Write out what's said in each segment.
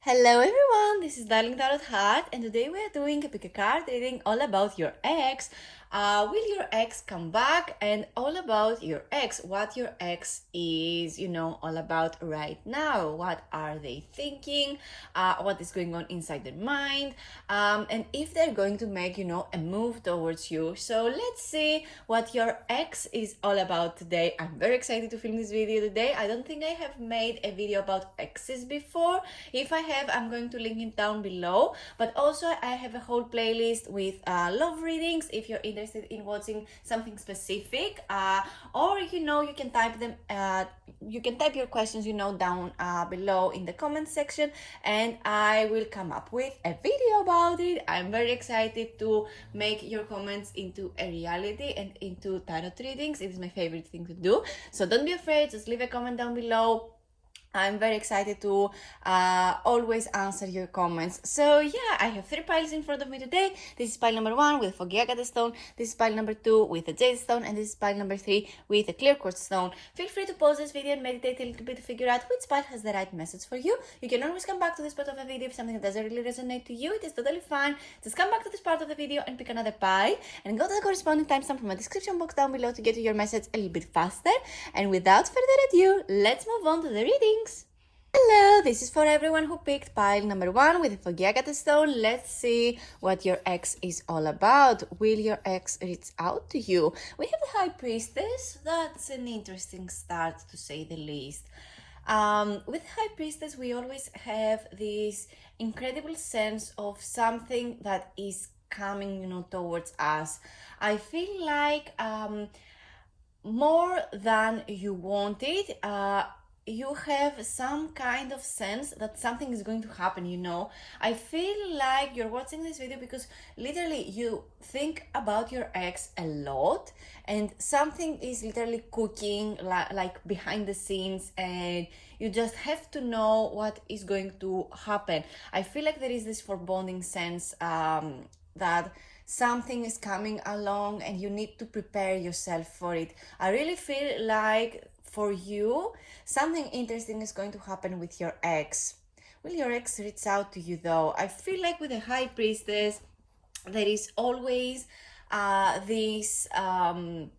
Hello everyone, this is Darling Tarot Heart, and today we are doing a pick a card reading all about your ex. Will your ex come back? And all about your ex, what your ex is, all about right now. What are they thinking? What is going on inside their mind? And if they're going to make, a move towards you. So let's see what your ex is all about today. I'm very excited to film this video today. I don't think I have made a video about exes before. If I have, I'm going to link it down below. But also I have a whole playlist with love readings if you're interested in watching something specific. Or you can type them. You can type your questions, down below in the comment section, and I will come up with a video about it. I'm very excited to make your comments into a reality and into tarot readings. It is my favorite thing to do. So don't be afraid. Just leave a comment down below. I'm very excited to always answer your comments. So yeah, I have 3 piles in front of me today. This is pile number 1 with a foggy agate stone. This is pile number 2 with a jade stone. And this is pile number 3 with a clear quartz stone. Feel free to pause this video and meditate a little bit to figure out which pile has the right message for you. You can always come back to this part of the video if something doesn't really resonate to you. It is totally fine. Just come back to this part of the video and pick another pile. And go to the corresponding timestamp from my description box down below to get to your message a little bit faster. And without further ado, let's move on to the reading. Hello, this is for everyone who picked pile number 1 with the foggy agate stone. Let's see what your ex is all about. Will your ex reach out to you? We have the High Priestess. That's an interesting start, to say the least. With High Priestess, we always have this incredible sense of something that is coming, towards us. I feel like more than you wanted, you have some kind of sense that something is going to happen. I feel like you're watching this video because literally you think about your ex a lot, and something is literally cooking like behind the scenes, and you just have to know what is going to happen. I feel like there is this foreboding sense that something is coming along and you need to prepare yourself for it. I really feel like for you, something interesting is going to happen with your ex. Will your ex reach out to you though? I feel like with the High Priestess, there is always this the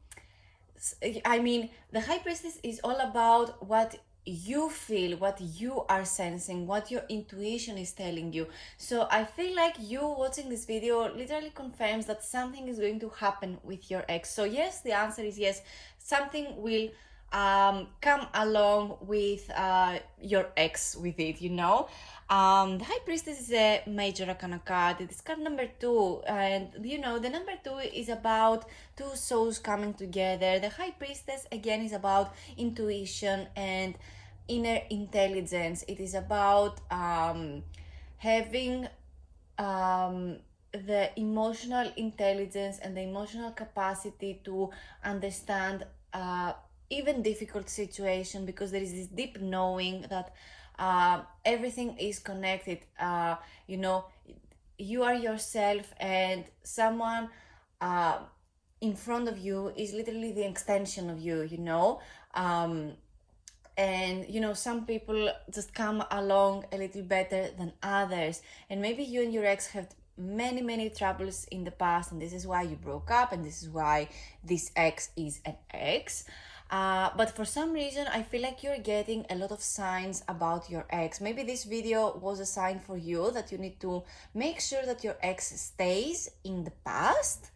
High Priestess is all about what you feel, what you are sensing, what your intuition is telling you. So I feel like you watching this video literally confirms that something is going to happen with your ex. So yes, the answer is yes, something will come along with your ex with it. The High Priestess is a major arcana card. It is card number 2, and the number 2 is about 2 souls coming together. The High Priestess again is about intuition and inner intelligence. It is about having the emotional intelligence and the emotional capacity to understand even difficult situation, because there is this deep knowing that everything is connected. You are yourself, and someone in front of you is literally the extension of you. And some people just come along a little better than others, and maybe you and your ex have many troubles in the past, and this is why you broke up, and this is why this ex is an ex. But for some reason, I feel like you're getting a lot of signs about your ex. Maybe this video was a sign for you that you need to make sure that your ex stays in the past.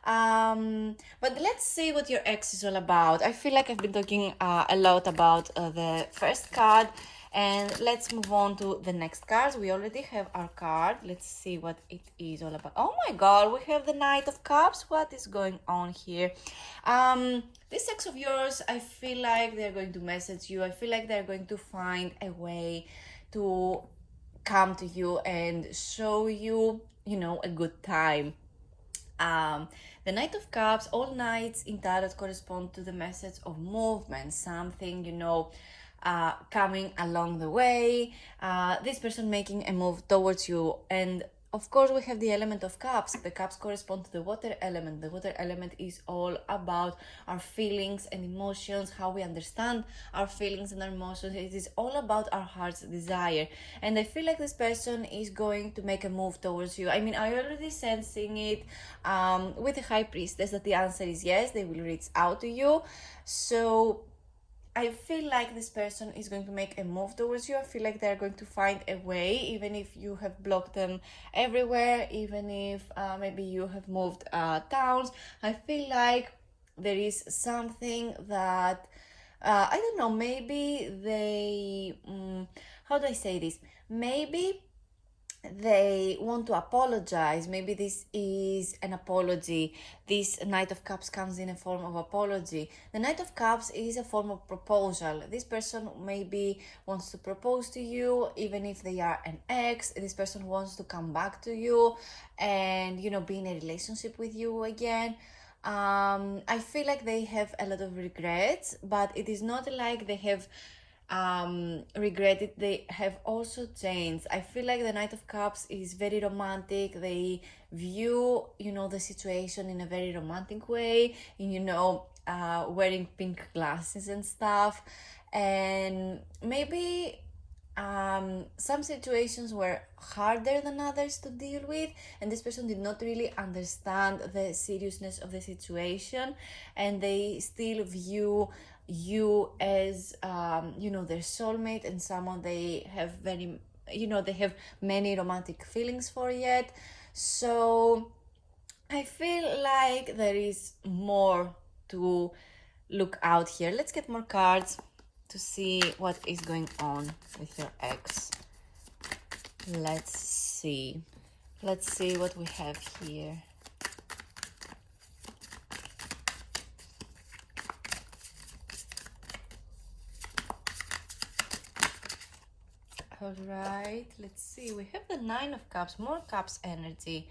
But let's see what your ex is all about. I feel like I've been talking a lot about the first card, and let's move on to the next cards. We already have our card. Let's see what it is all about. Oh my god, we have the Knight of Cups. What is going on here? This ex of yours, I feel like they're going to message you. I feel like they're going to find a way to come to you and show you, a good time. The Knight of Cups, all knights in tarot correspond to the message of movement, something, coming along the way, this person making a move towards you. And of course, we have the element of cups. The cups correspond to the water element. The water element is all about our feelings and emotions, how we understand our feelings and our emotions. It is all about our heart's desire. And I feel like this person is going to make a move towards you. I mean, I'm already sensing it with the High Priestess that the answer is yes, they will reach out to you. So I feel like this person is going to make a move towards you. I feel like they're going to find a way, even if you have blocked them everywhere, even if maybe you have moved towns. I feel like there is something that, I don't know, maybe they, how do I say this? Maybe they want to apologize. Maybe this is an apology. This Knight of Cups comes in a form of apology. The Knight of Cups is a form of proposal. This person maybe wants to propose to you, even if they are an ex. This person wants to come back to you and, be in a relationship with you again. I feel like they have a lot of regrets, but it is not like they have regretted. They have also changed. I feel like the Knight of Cups is very romantic. They view, the situation in a very romantic way, and wearing pink glasses and stuff. And maybe some situations were harder than others to deal with, and this person did not really understand the seriousness of the situation, and they still view you as their soulmate and someone they have they have many romantic feelings for yet. So I feel like there is more to look out here. Let's get more cards to see what is going on with your ex. Let's see what we have here. All right, let's see. We have the Nine of Cups, more Cups energy.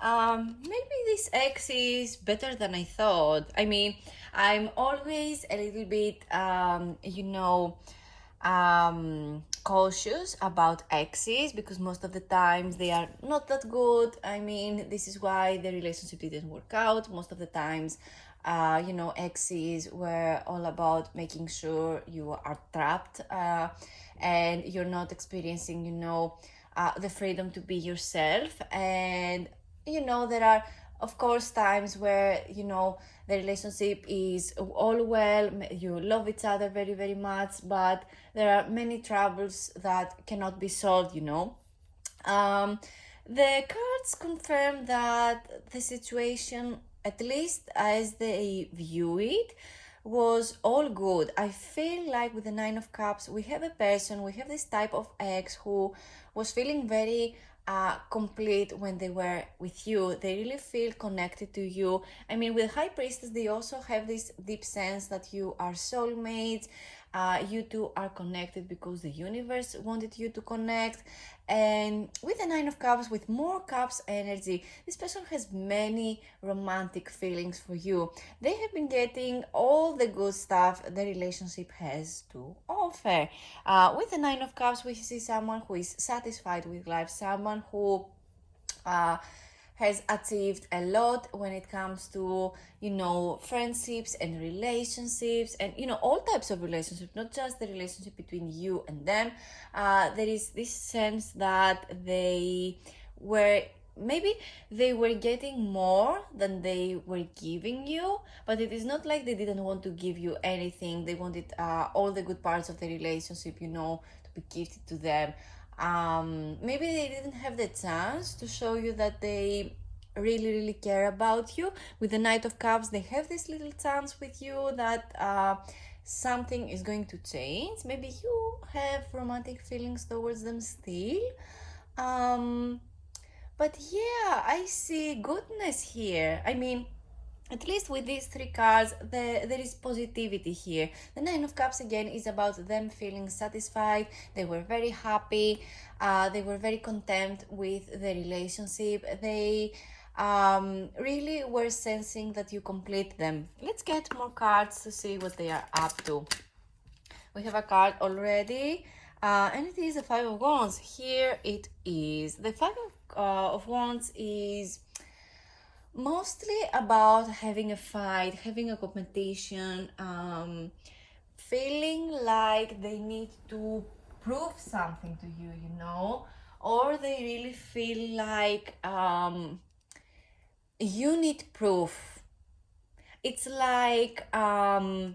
Maybe this ex is better than I thought. I mean, I'm always a little bit, cautious about exes because most of the times they are not that good. I mean, this is why the relationship didn't work out. Most of the times, exes were all about making sure you are trapped and you're not experiencing, the freedom to be yourself. And there are, of course, times where, the relationship is all well, you love each other very, very much, but there are many troubles that cannot be solved. The cards confirm that the situation, at least as they view it, was all good. I feel like with the Nine of Cups, we have this type of ex who was feeling very complete when they were with you. They really feel connected to you. I mean, with High Priestess, they also have this deep sense that you are soulmates. You two are connected because the universe wanted you to connect. And with the Nine of Cups, with more Cups energy, this person has many romantic feelings for you. They have been getting all the good stuff the relationship has to offer. With the Nine of Cups, we see someone who is satisfied with life, someone who has achieved a lot when it comes to, friendships and relationships and, all types of relationships, not just the relationship between you and them. There is this sense that maybe they were getting more than they were giving you, but it is not like they didn't want to give you anything. They wanted all the good parts of the relationship, to be gifted to them. Maybe they didn't have the chance to show you that they really, really care about you. With the Knight of Cups, they have this little chance with you that something is going to change. Maybe you have romantic feelings towards them still. But yeah, I see goodness here. I mean, at least with these three cards, there is positivity here. The Nine of Cups again is about them feeling satisfied. They were very happy. They were very content with the relationship. They really were sensing that you complete them. Let's get more cards to see what they are up to. We have a card already, and it is the Five of Wands. Here it is. The Five of of Wands is mostly about having a fight, having a competition, feeling like they need to prove something to you, you know, or they really feel like you need proof. It's like the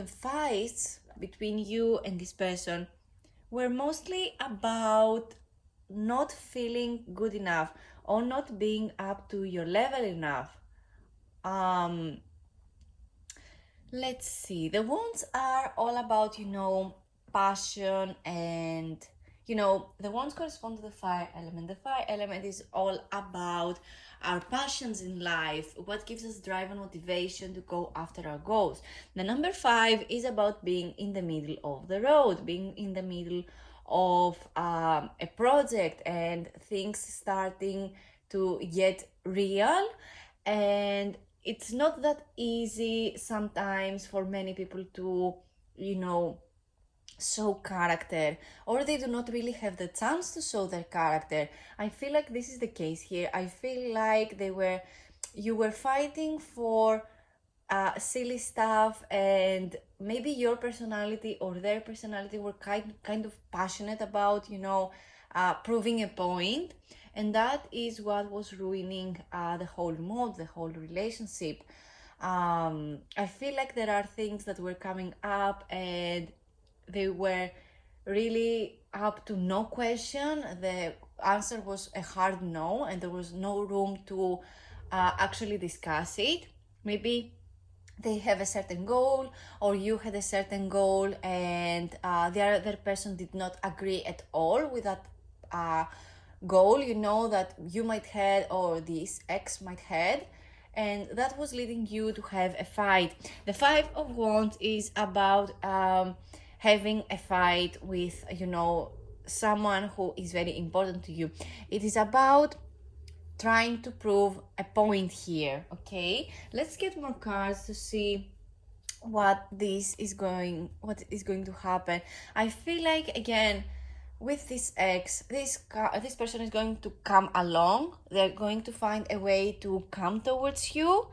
fights between you and this person were mostly about not feeling good enough or not being up to your level enough. Let's see, the wands are all about, you know, passion, and you know, the wands correspond to the fire element. The fire element is all about our passions in life, what gives us drive and motivation to go after our goals. The number 5 is about being in the middle of the road, being in the middle of a project and things starting to get real, and it's not that easy sometimes for many people to, you know, show character, or they do not really have the chance to show their character. I feel like this is the case here. I feel like you were fighting for silly stuff, and maybe your personality or their personality were kind of passionate about, you know, proving a point, and that is what was ruining the whole mood, the whole relationship. I feel like there are things that were coming up and they were really up to no question. The answer was a hard no, and there was no room to actually discuss it. Maybe they have a certain goal, or you had a certain goal, and the other person did not agree at all with that goal, you know, that you might had or this ex might had, and that was leading you to have a fight. The 5 of Wands is about having a fight with, you know, someone who is very important to you. It is about trying to prove a point here. Okay, let's get more cards to see what is going to happen. I feel like, again, with this ex, this person is going to come along. They're going to find a way to come towards you.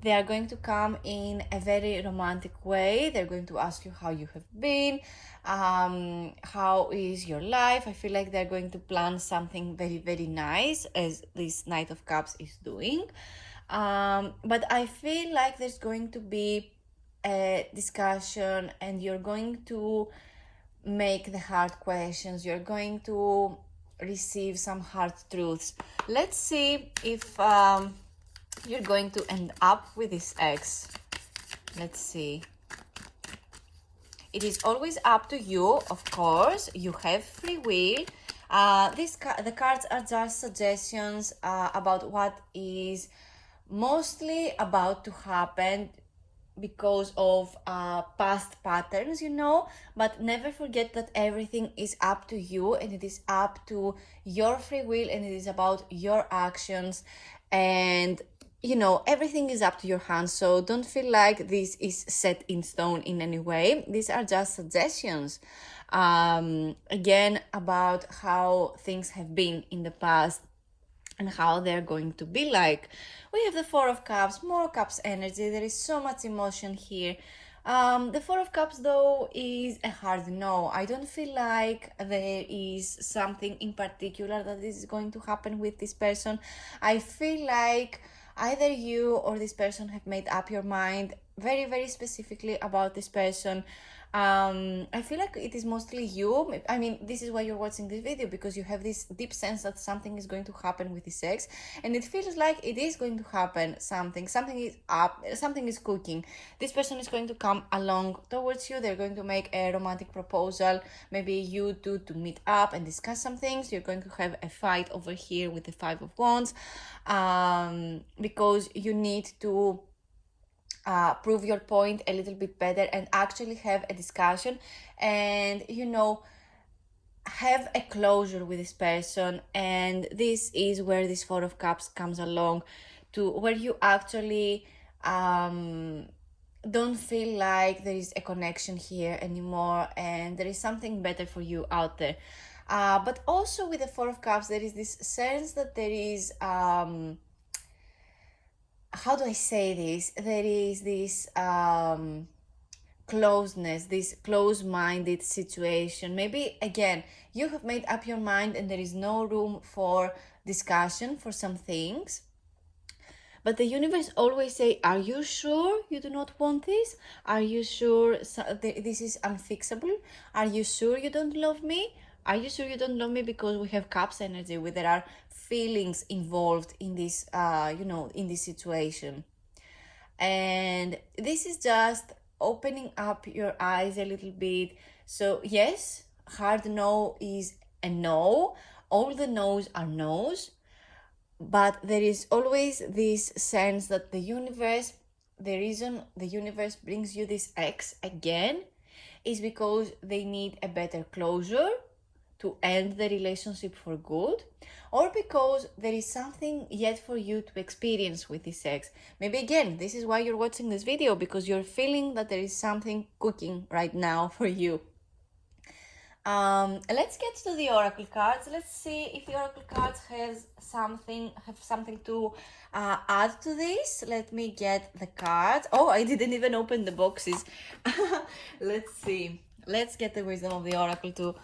They are going to come in a very romantic way. They're going to ask you how you have been, how is your life. I feel like they're going to plan something very, very nice, as this Knight of Cups is doing. But I feel like there's going to be a discussion, and you're going to make the hard questions. You're going to receive some hard truths. Let's see if you're going to end up with this ex. Let's see. It is always up to you, of course. You have free will. The cards are just suggestions about what is mostly about to happen because of past patterns, you know, but never forget that everything is up to you, and it is up to your free will, and it is about your actions, and you know, everything is up to your hands. So don't feel like this is set in stone in any way. These are just suggestions, again, about how things have been in the past and how they're going to be like. We have the 4 of Cups, more Cups energy. There is so much emotion here. The 4 of Cups, though, is a hard no. I don't feel like there is something in particular that is going to happen with this person. I feel like either you or this person have made up your mind very, very specifically about this person. I feel like it is mostly you. I mean, this is why you're watching this video, because you have this deep sense that something is going to happen with this ex, and it feels like it is going to happen. Something is up, something is cooking. This person is going to come along towards you. They're going to make a romantic proposal, maybe you two to meet up and discuss some things. You're going to have a fight over here with the 5 of Wands, because you need to prove your point a little bit better and actually have a discussion, and you know, have a closure with this person. And this is where this 4 of Cups comes along to, where you actually don't feel like there is a connection here anymore, and there is something better for you out there. But also with the Four of Cups, there is this sense that there is, how do I say this? There is this closeness, this close-minded situation. Maybe again, you have made up your mind and there is no room for discussion for some things. But the universe always say, are you sure you do not want this? Are you sure this is unfixable? Are you sure you don't love me? Are you sure you don't love me? Because we have cups energy where there are feelings involved in this, in this situation. And this is just opening up your eyes a little bit. So yes, hard no is a no. All the no's are no's. But there is always this sense that the universe, the reason the universe brings you this ex again is because they need a better closure to end the relationship for good, or because there is something yet for you to experience with this ex. Maybe again, this is why you're watching this video, because you're feeling that there is something cooking right now for you. Let's get to the oracle cards. Let's see if the oracle cards have something to add to this. Let me get the cards. Oh, I didn't even open the boxes. Let's see. Let's get the wisdom of the oracle to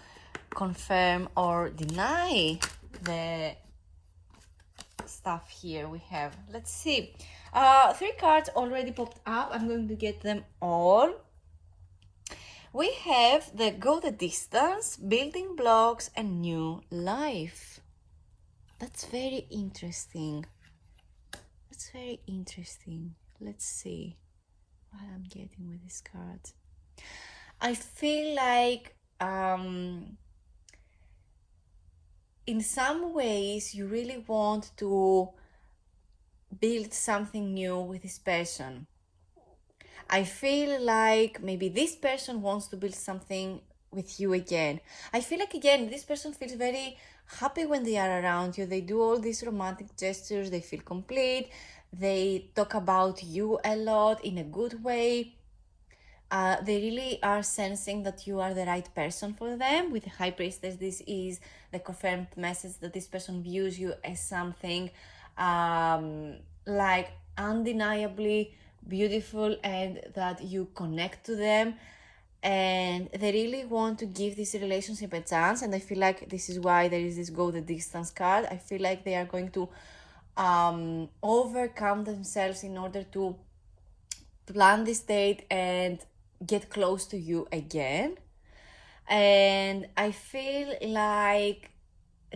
confirm or deny the stuff here we have. Let's see. 3 cards already popped up. I'm going to get them all. We have the go the distance, building blocks, and new life. That's very interesting. That's very interesting. Let's see what I'm getting with these cards. I feel like in some ways you really want to build something new with this person. I feel like maybe this person wants to build something with you again. I feel like, again, this person feels very happy when they are around you. They do all these romantic gestures. They feel complete. They talk about you a lot in a good way. They really are sensing that you are the right person for them. With the High Priestess, this is the confirmed message that this person views you as something like undeniably beautiful, and that you connect to them, and they really want to give this relationship a chance. And I feel like this is why there is this go the distance card. I feel like they are going to overcome themselves in order to plan this date and get close to you again. And I feel like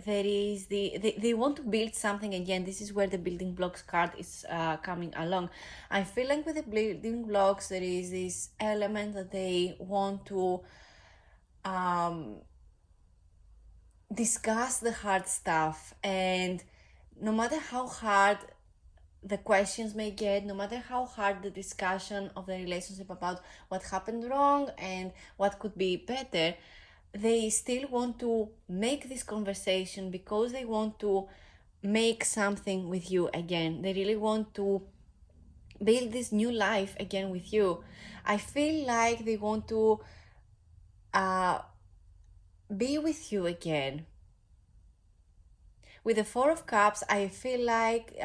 there is they want to build something again. This is where the building blocks card is coming along. I feel like with the building blocks there is this element that they want to discuss the hard stuff, and no matter how hard the questions may get, no matter how hard the discussion of the relationship about what happened wrong and what could be better, they still want to make this conversation because they want to make something with you again. They really want to build this new life again with you. I feel like they want to be with you again. With the Four of Cups, I feel like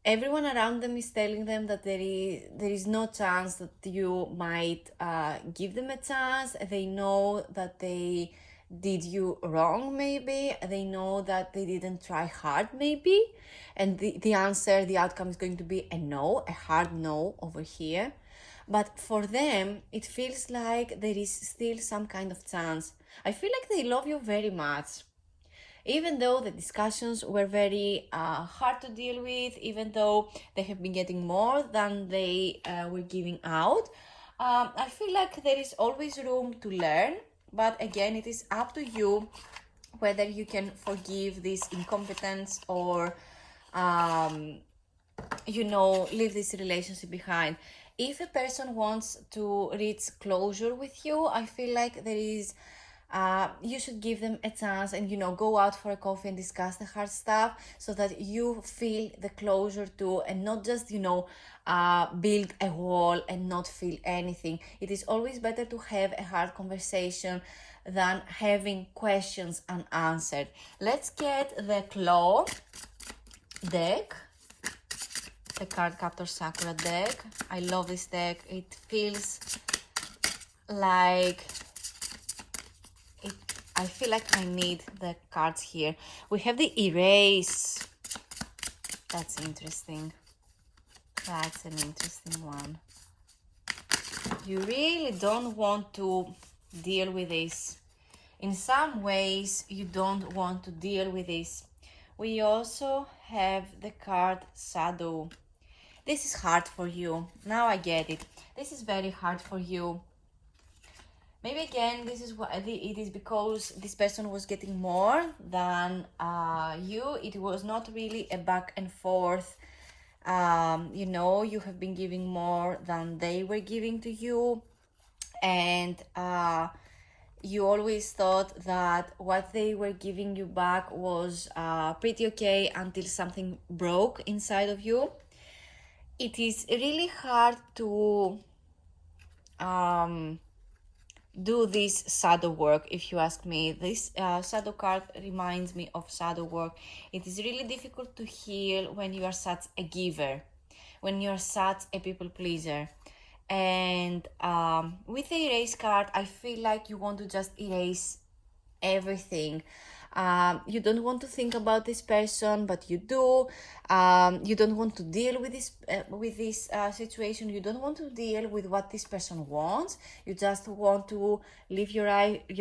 everyone around them is telling them that there is no chance that you might give them a chance. They know that they did you wrong, maybe. They know that they didn't try hard, maybe. And the answer, the outcome is going to be a no, a hard no over here. But for them, it feels like there is still some kind of chance. I feel like they love you very much. Even though the discussions were very hard to deal with, even though they have been getting more than they were giving out, I feel like there is always room to learn. But again, it is up to you whether you can forgive this incompetence or, leave this relationship behind. If a person wants to reach closure with you, I feel like there is you should give them a chance and, you know, go out for a coffee and discuss the hard stuff so that you feel the closure too, and not just, you know, build a wall and not feel anything. It is always better to have a hard conversation than having questions unanswered. Let's get the Claw deck, the Cardcaptor Sakura deck. I love this deck. It feels like I feel like I need the cards here. We have the Erase. That's interesting. That's an interesting one. You really don't want to deal with this. In some ways, you don't want to deal with this. We also have the card Shadow. This is hard for you. Now I get it. This is very hard for you. Maybe again, this is what it is, because this person was getting more than you. It was not really a back and forth. You know, you have been giving more than they were giving to you, and you always thought that what they were giving you back was pretty okay until something broke inside of you. It is really hard to do this shadow work, if you ask me. This shadow card reminds me of shadow work. It is really difficult to heal when you are such a giver, when you are such a people pleaser. And with the Erase card, I feel like you want to just erase everything. You don't want to think about this person, but you do. You don't want to deal with this situation. You don't want to deal with what this person wants. You just want to live your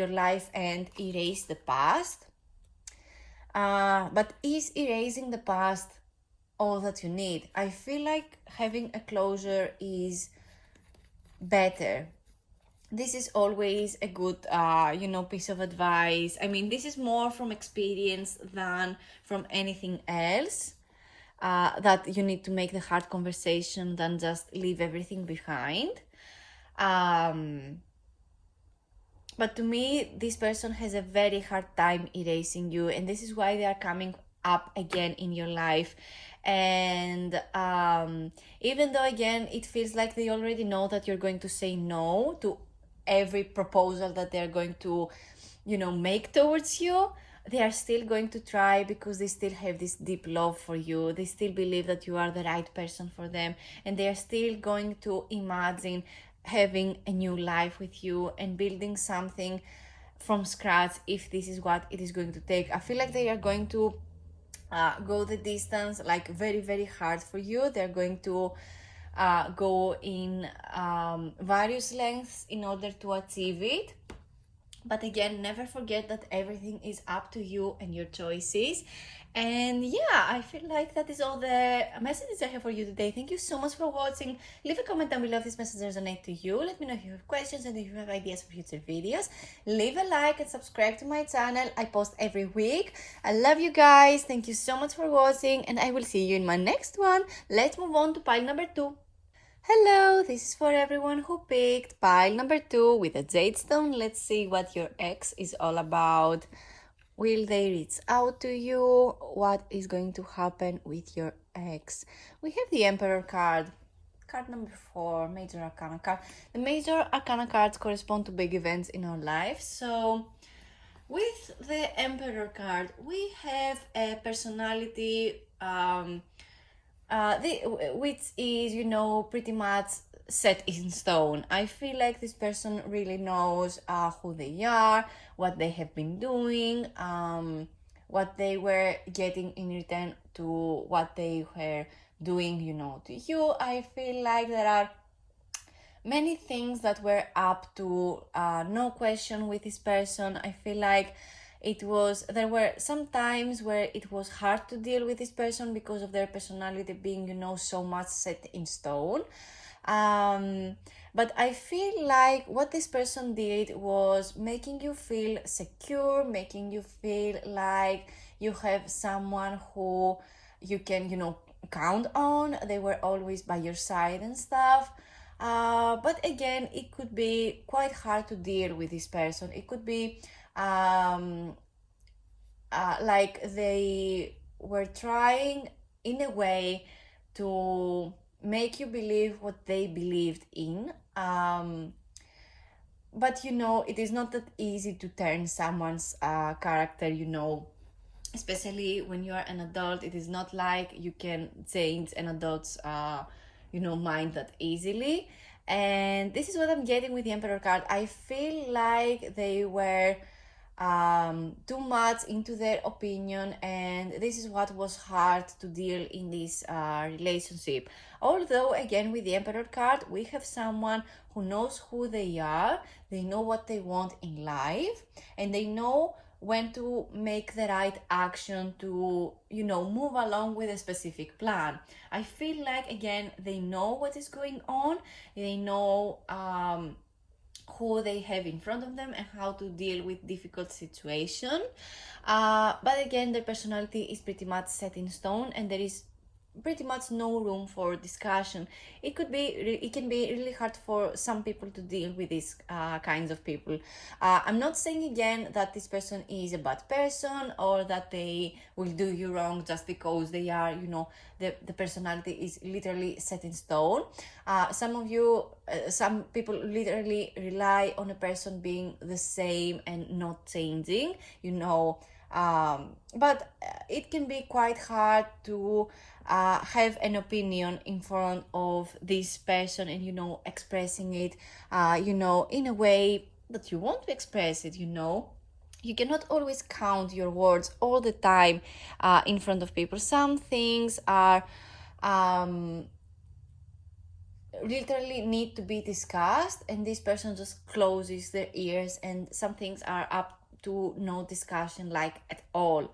life and erase the past. But is erasing the past all that you need? I feel like having a closure is better. This is always a good, you know, piece of advice. I mean, this is more from experience than from anything else. That you need to make the hard conversation than just leave everything behind. But to me, this person has a very hard time erasing you, and this is why they are coming up again in your life. And even though again it feels like they already know that you're going to say no to every proposal that they're going to, you know, make towards you, they are still going to try, because they still have this deep love for you. They still believe that you are the right person for them, and they are still going to imagine having a new life with you and building something from scratch, if this is what it is going to take. I feel like they are going to go the distance, like very, very hard for you. They're going to go in various lengths in order to achieve it. But again, never forget that everything is up to you and your choices. And yeah, I feel like that is all the messages I have for you today. Thank you so much for watching. Leave a comment down below if this message resonates to you. Let me know if you have questions and if you have ideas for future videos. Leave a like and subscribe to my channel. I post every week. I love you guys. Thank you so much for watching, and I will see you in my next one. Let's move on to pile number 2. Hello, this is for everyone who picked pile number 2 with a jade stone. Let's see what your ex is all about. Will they reach out to you? What is going to happen with your ex? We have the Emperor card. Card number 4, Major Arcana card. The Major Arcana cards correspond to big events in our life. So with the Emperor card, we have a personality which is, you know, pretty much set in stone. I feel like this person really knows who they are, what they have been doing, what they were getting in return to what they were doing, you know, to you. I feel like there are many things that were up to no question with this person. I feel like there were some times where it was hard to deal with this person because of their personality being, you know, so much set in stone. But I feel like what this person did was making you feel secure, making you feel like you have someone who you can, you know, count on. They were always by your side and stuff. But again, it could be quite hard to deal with this person. It could be like they were trying in a way to make you believe what they believed in. But it is not that easy to turn someone's character, especially when you are an adult. It is not like you can change an adult's mind that easily. And this is what I'm getting with the Emperor card. I feel like they were too much into their opinion, and this is what was hard to deal in this relationship. Although, again, with the Emperor card, we have someone who knows who they are, they know what they want in life, and they know when to make the right action to move along with a specific plan. I feel like, again, they know what is going on, they know who they have in front of them and how to deal with difficult situation. But again, their personality is pretty much set in stone, and there is pretty much no room for discussion. It can be really hard for some people to deal with these kinds of people. I'm not saying again that this person is a bad person or that they will do you wrong just because they are, the personality is literally set in stone. Some people literally rely on a person being the same and not changing, but it can be quite hard to have an opinion in front of this person and expressing it in a way that you want to express it. You cannot always count your words all the time in front of people. Some things are literally need to be discussed, and this person just closes their ears, and some things are up to no discussion, like at all.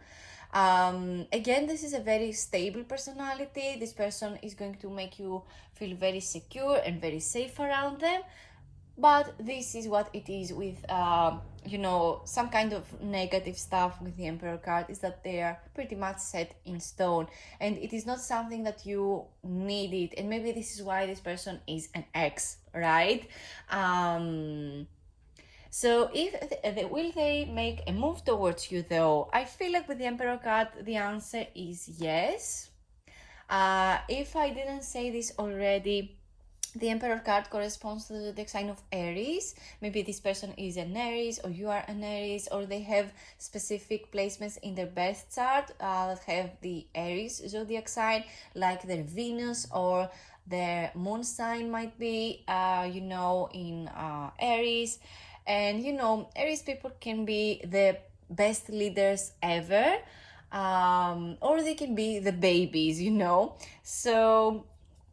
Again, this is a very stable personality. This person is going to make you feel very secure and very safe around them. But this is what it is with some kind of negative stuff with the Emperor card, is that they are pretty much set in stone, and it is not something that you need it. And maybe this is why this person is an ex, right? So will they make a move towards you though? I feel like with the Emperor card, the answer is yes. If I didn't say this already, the Emperor card corresponds to the zodiac sign of Aries. Maybe this person is an Aries, or you are an Aries, or they have specific placements in their birth chart that have the Aries zodiac sign, like their Venus or their moon sign might be, in Aries. And, Aries people can be the best leaders ever, or they can be the babies, So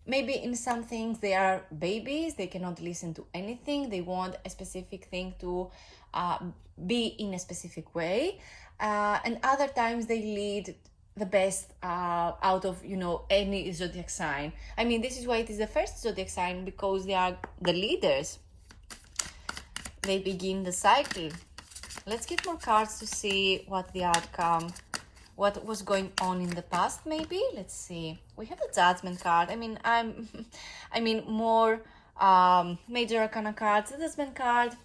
maybe in some things they are babies, they cannot listen to anything, they want a specific thing to be in a specific way, and other times they lead the best out of any zodiac sign. I mean, this is why it is the first zodiac sign, because they are the leaders. They begin the cycle. Let's get more cards to see what the outcome, what was going on in the past. Maybe let's see. We have the Judgment card. More major arcana cards. The Judgment card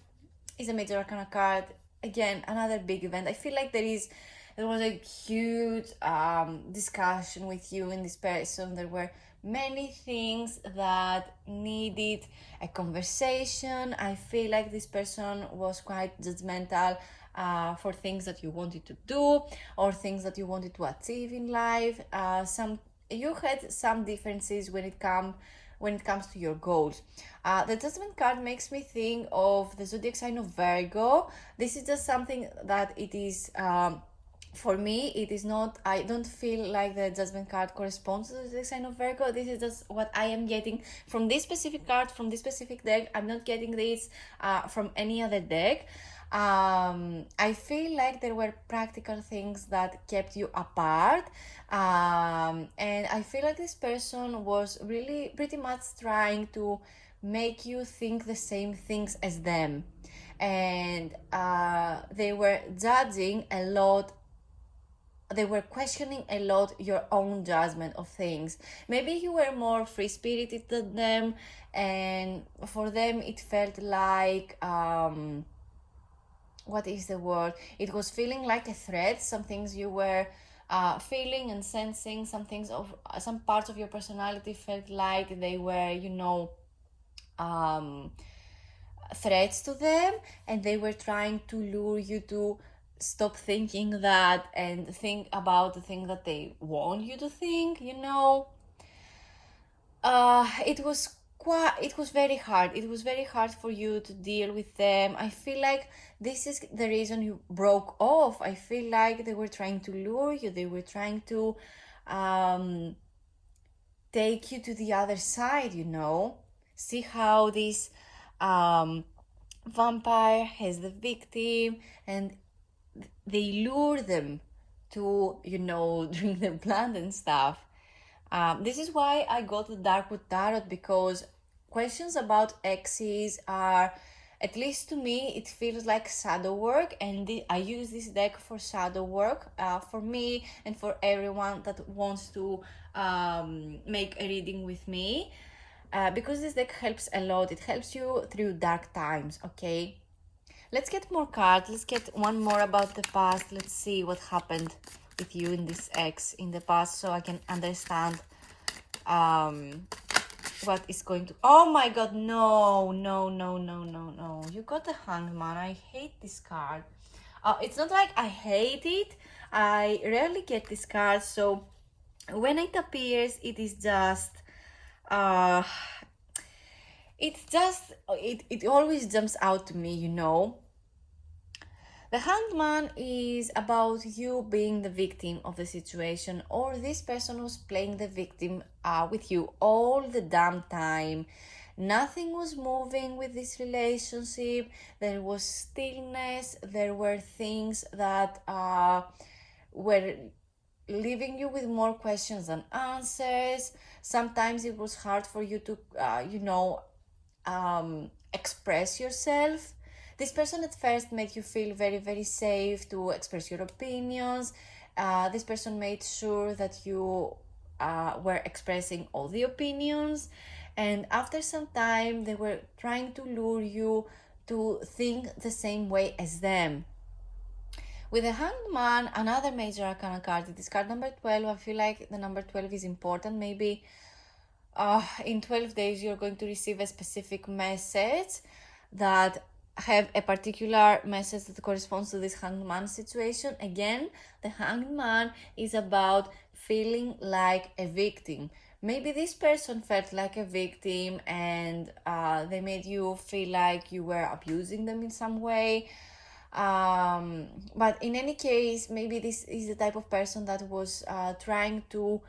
is a major arcana card. Again, another big event. I feel like there was a huge discussion with you and this person. There were many things that needed a conversation. I feel like this person was quite judgmental for things that you wanted to do or things that you wanted to achieve in life. You had some differences when it comes to your goals. The Judgment card makes me think of the zodiac sign of Virgo. This is just something that it is for me, it is not, I don't feel like the Judgment card corresponds to the sign of Virgo. This is just what I am getting from this specific card, from this specific deck. I'm not getting this from any other deck. I feel like there were practical things that kept you apart. And I feel like this person was really pretty much trying to make you think the same things as them. And they were judging a lot, they were questioning a lot your own judgment of things. Maybe you were more free-spirited than them, and for them it felt like what is the word? It was feeling like a threat. Some things you were feeling and sensing, some parts of your personality felt like they were, threats to them, and they were trying to lure you to stop thinking that and think about the thing that they want you to think. It was very hard. It was very hard for you to deal with them. I feel like this is the reason you broke off. I feel like they were trying to lure you. They were trying to take you to the other side. See how this vampire has the victim, and they lure them to drink their blood and stuff. This is why I got the Darkwood Tarot, because questions about exes are, at least to me, it feels like shadow work, and I use this deck for shadow work for me and for everyone that wants to make a reading with me, because this deck helps a lot. It helps you through dark times, okay? Let's get more cards. Let's get one more about the past. Let's see what happened with you in this ex in the past, so I can understand what is going to... Oh my god, no. You got the Hangman. I hate this card. It's not like I hate it. I rarely get this card, so when it appears, it is just... it always jumps out to me. The Hanged Man is about you being the victim of the situation, or this person was playing the victim with you all the damn time. Nothing was moving with this relationship. There was stillness. There were things that were leaving you with more questions than answers. Sometimes it was hard for you to, express yourself. This person at first made you feel very, very safe to express your opinions. This person made sure that you were expressing all the opinions. And after some time, they were trying to lure you to think the same way as them. With the Hanged Man, another major arcana card, it is card number 12. I feel like the number 12 is important. Maybe in 12 days, you're going to receive a specific message that have a particular message that corresponds to this Hanged Man situation. Again, the Hanged Man is about feeling like a victim. Maybe this person felt like a victim, and they made you feel like you were abusing them in some way. But in any case, maybe this is the type of person that was trying to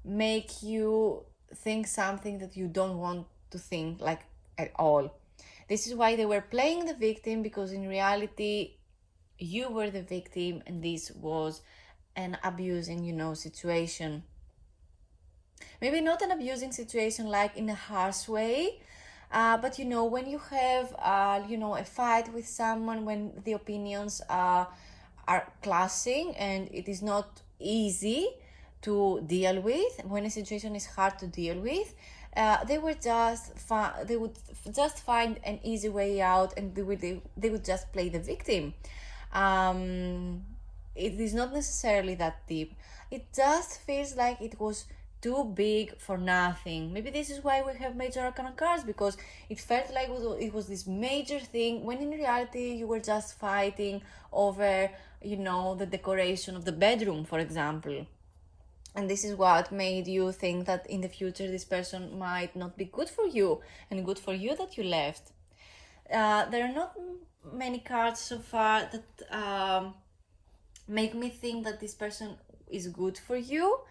make you think something that you don't want to think, like, at all. This is why they were playing the victim, because in reality, you were the victim, and this was an abusing, situation. Maybe not an abusing situation like in a harsh way, but when you have, a fight with someone, when the opinions are clashing and it is not easy to deal with, when a situation is hard to deal with, they would just find an easy way out, and they would just play the victim. It is not necessarily that deep. It just feels like it was too big for nothing. Maybe this is why we have major arcana cards, because it felt like it was this major thing, when in reality you were just fighting over, the decoration of the bedroom, for example. And this is what made you think that in the future this person might not be good for you, and good for you that you left. There are not many cards so far that make me think that this person is good for you,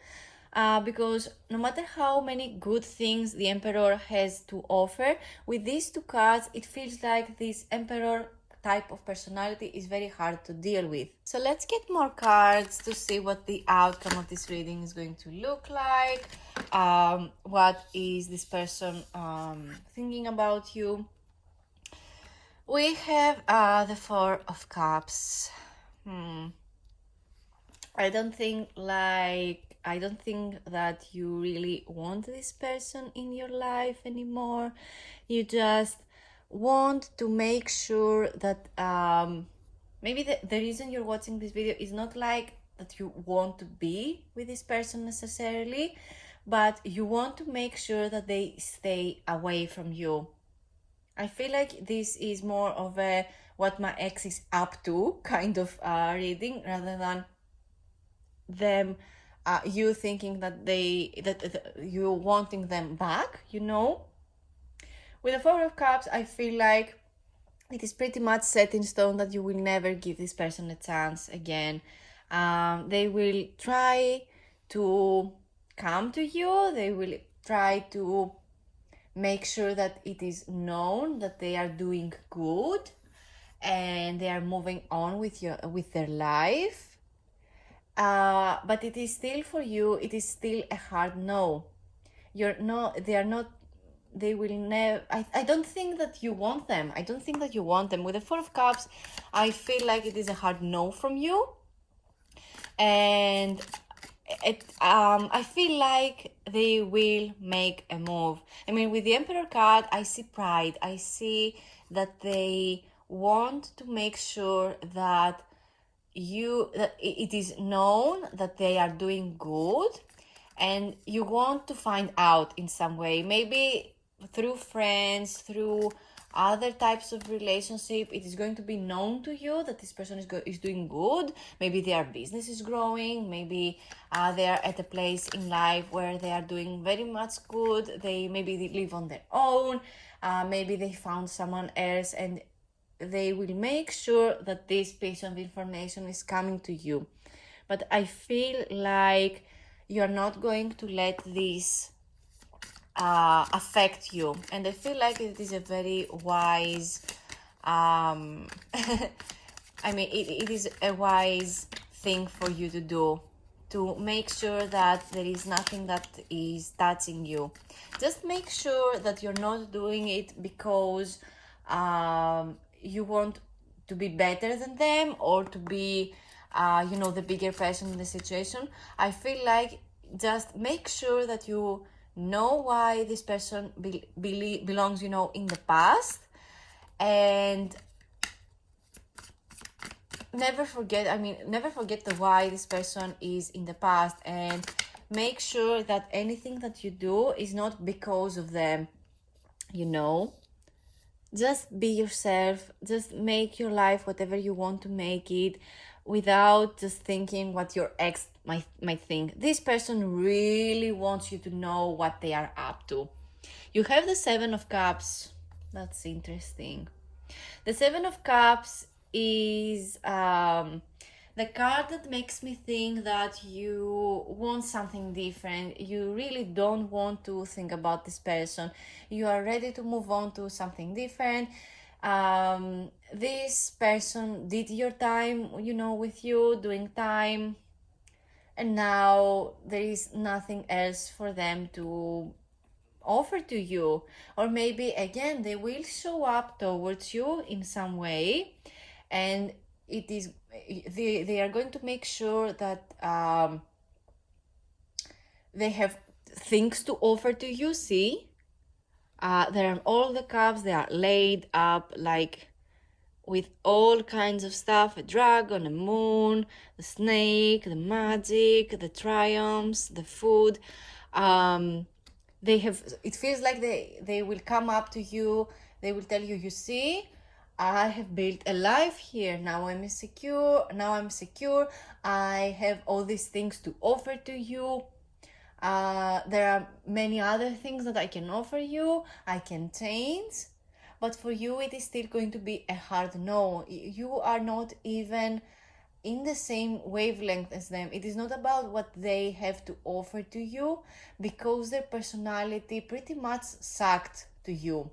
because no matter how many good things the Emperor has to offer, with these two cards it feels like this Emperor type of personality is very hard to deal with. So let's get more cards to see what the outcome of this reading is going to look like. What is this person thinking about you? We have the Four of Cups. I don't think that you really want this person in your life anymore. You just want to make sure that maybe the reason you're watching this video is not like that you want to be with this person necessarily, but you want to make sure that they stay away from you. I feel like this is more of a what my ex is up to kind of reading, rather than them you thinking that you wanting them back, you know. With the Four of Cups, I feel like it is pretty much set in stone that you will never give this person a chance again. They will try to come to you, they will try to make sure that it is known that they are doing good and they are moving on with their life. But it is still, for you, it is still a hard no. They will never, I don't think that you want them. I don't think that you want them. With the Four of Cups, I feel like it is a hard no from you. And I feel like they will make a move. I mean, with the Emperor card, I see pride. I see that they want to make sure that it is known that they are doing good, and you want to find out in some way, maybe through friends, through other types of relationship. It is going to be known to you that this person is doing good. Maybe their business is growing, maybe they are at a place in life where they are doing very much good. Maybe they live on their own, maybe they found someone else, and they will make sure that this piece of information is coming to you. But I feel like you're not going to let this affect you, and I feel like it is a very wise I mean, it is a wise thing for you to do, to make sure that there is nothing that is touching you. Just make sure that you're not doing it because you want to be better than them, or to be the bigger person in the situation. I feel like just make sure that you know why this person belongs, in the past, and never forget the why this person is in the past, and make sure that anything that you do is not because of them. Just be yourself, just make your life whatever you want to make it, without just thinking what your ex might think. This person really wants you to know what they are up to. You have the Seven of Cups. That's interesting. The Seven of Cups is the card that makes me think that you want something different. You really don't want to think about this person. You are ready to move on to something different. This person did your time, with you, doing time, and now there is nothing else for them to offer to you. Or maybe again, they will show up towards you in some way, and they are going to make sure that they have things to offer to you. See, there are all the cups, they are laid up like with all kinds of stuff: a dragon, a moon, the snake, the magic, the triumphs, the food. It feels like they will come up to you, they will tell you, you see, I have built a life here. Now I'm secure. I have all these things to offer to you. There are many other things that I can offer you. I can change. But for you, it is still going to be a hard no. You are not even in the same wavelength as them. It is not about what they have to offer to you, because their personality pretty much sucked to you.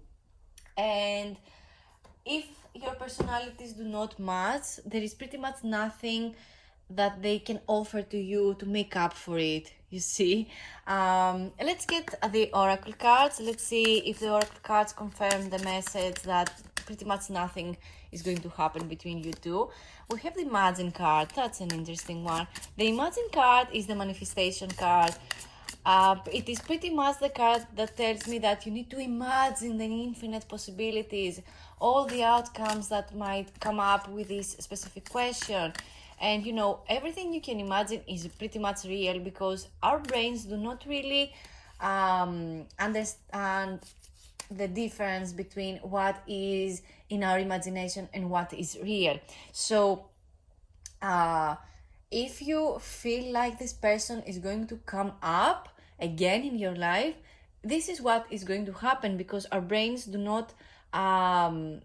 And if your personalities do not match, there is pretty much nothing that they can offer to you to make up for it, you see. Let's get the oracle cards. Let's see if the oracle cards confirm the message that pretty much nothing is going to happen between you two. We have the Imagine card. That's an interesting one. The Imagine card is the manifestation card. It is pretty much the card that tells me that you need to imagine the infinite possibilities, all the outcomes that might come up with this specific question. And everything you can imagine is pretty much real, because our brains do not really understand the difference between what is in our imagination and what is real. So if you feel like this person is going to come up again in your life, this is what is going to happen, because our brains do not find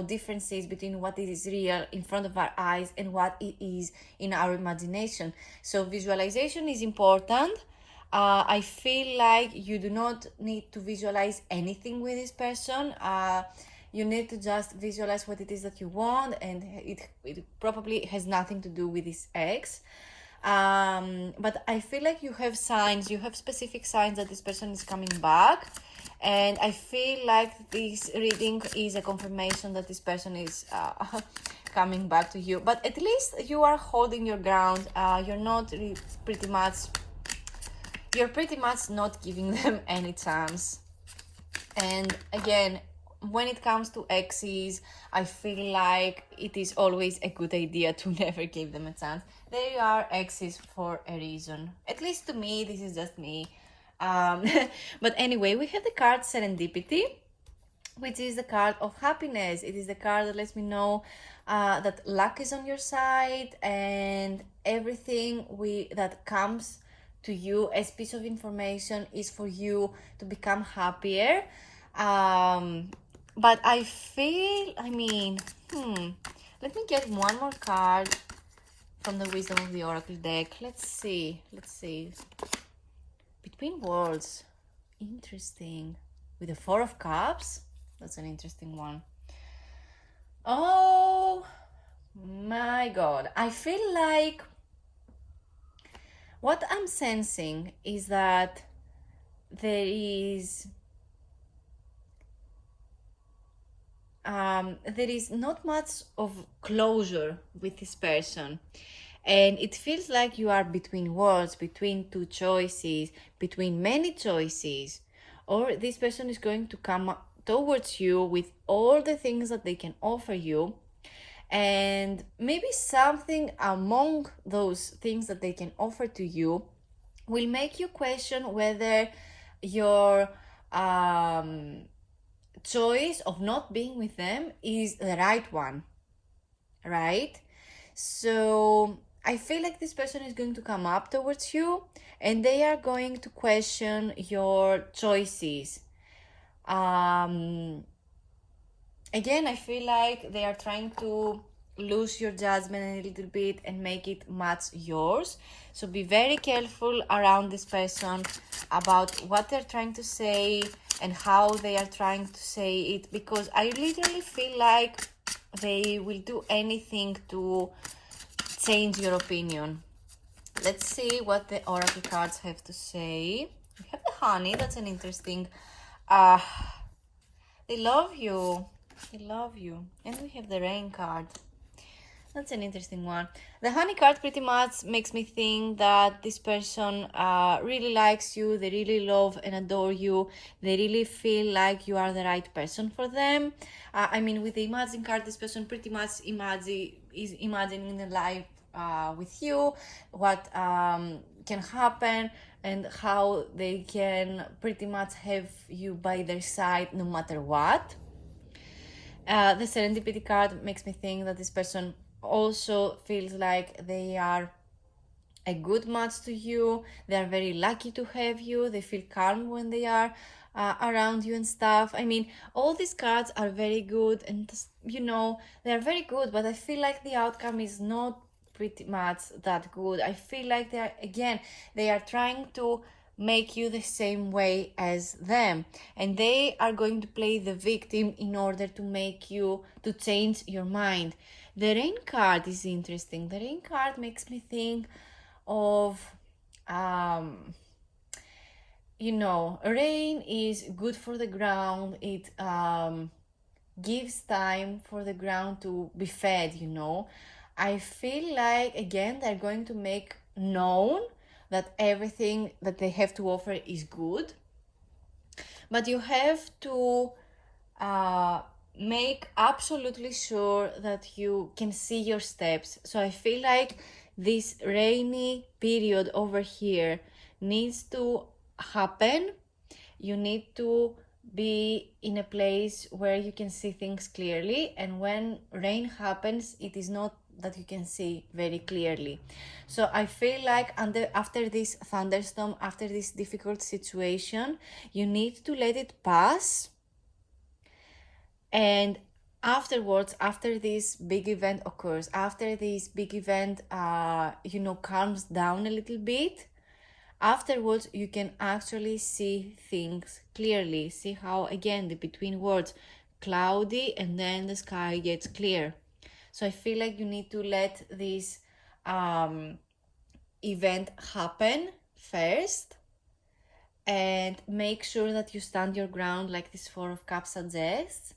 differences between what is real in front of our eyes and what it is in our imagination. So visualization is important. I feel like you do not need to visualize anything with this person. You need to just visualize what it is that you want, and it probably has nothing to do with this ex. But I feel like you have specific signs that this person is coming back. And I feel like this reading is a confirmation that this person is coming back to you. But at least you are holding your ground. You're pretty much not giving them any chance. And again, when it comes to exes, I feel like it is always a good idea to never give them a chance. They are exes for a reason. At least to me, this is just me. But anyway, we have the card Serendipity, which is the card of happiness. It is the card that lets me know that luck is on your side, and everything that comes to you as piece of information is for you to become happier. But I feel, let me get one more card from the Wisdom of the Oracle deck. Let's see. Between Worlds. Interesting. With the Four of Cups. That's an interesting one. Oh my God. I feel like what I'm sensing is that there is not much of closure with this person, and it feels like you are between worlds, between two choices, between many choices, or this person is going to come towards you with all the things that they can offer you, and maybe something among those things that they can offer to you will make you question whether your choice of not being with them is the right one, right? So I feel like this person is going to come up towards you, and they are going to question your choices. Again, I feel like they are trying to lose your judgment a little bit and make it match yours. So be very careful around this person about what they're trying to say and how they are trying to say it, because I literally feel like they will do anything to change your opinion. Let's see what the oracle cards have to say. We have the Honey. That's an interesting... they love you. And we have the Rain card. That's an interesting one. The Honey card pretty much makes me think that this person really likes you. They really love and adore you. They really feel like you are the right person for them. With the Imagine card, this person pretty much is imagining the life with you, what can happen, and how they can pretty much have you by their side no matter what. The Serendipity card makes me think that this person also feels like they are a good match to you. They are very lucky to have you. They feel calm when they are around you and stuff. All these cards are very good, and they are very good, but I feel like the outcome is not pretty much that good. I feel like they are trying to make you the same way as them, and they are going to play the victim in order to make you to change your mind. The Rain card is interesting. The Rain card makes me think of rain is good for the ground. It gives time for the ground to be fed. I feel like again they're going to make known that everything that they have to offer is good, but you have to make absolutely sure that you can see your steps. So I feel like this rainy period over here needs to happen. You need to be in a place where you can see things clearly, and when rain happens, it is not that you can see very clearly. So I feel like after this thunderstorm, after this difficult situation, you need to let it pass, and afterwards, after this big event occurs, after this big event calms down a little bit, afterwards you can actually see things clearly. See how, again, the between words, cloudy and then the sky gets clear. So I feel like you need to let this event happen first, and make sure that you stand your ground like this Four of Cups suggests,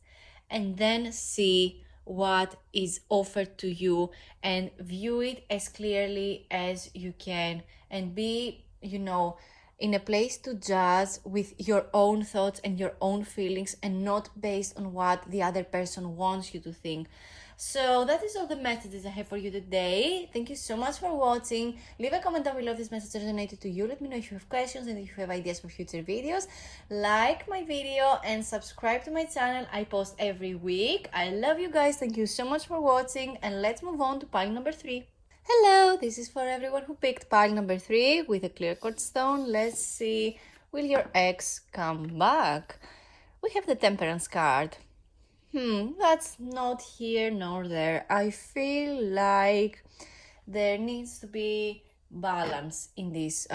and then see what is offered to you and view it as clearly as you can, and be, in a place to judge with your own thoughts and your own feelings, and not based on what the other person wants you to think. So that is all the messages I have for you today. Thank you so much for watching. Leave a comment down below if this message resonated to you. Let me know if you have questions and if you have ideas for future videos. Like my video and subscribe to my channel. I post every week. I love you guys. Thank you so much for watching, and let's move on to pile number 3. Hello, this is for everyone who picked pile number 3 with a clear quartz stone. Let's see, will your ex come back? We have the Temperance card. That's not here nor there. I feel like there needs to be balance in this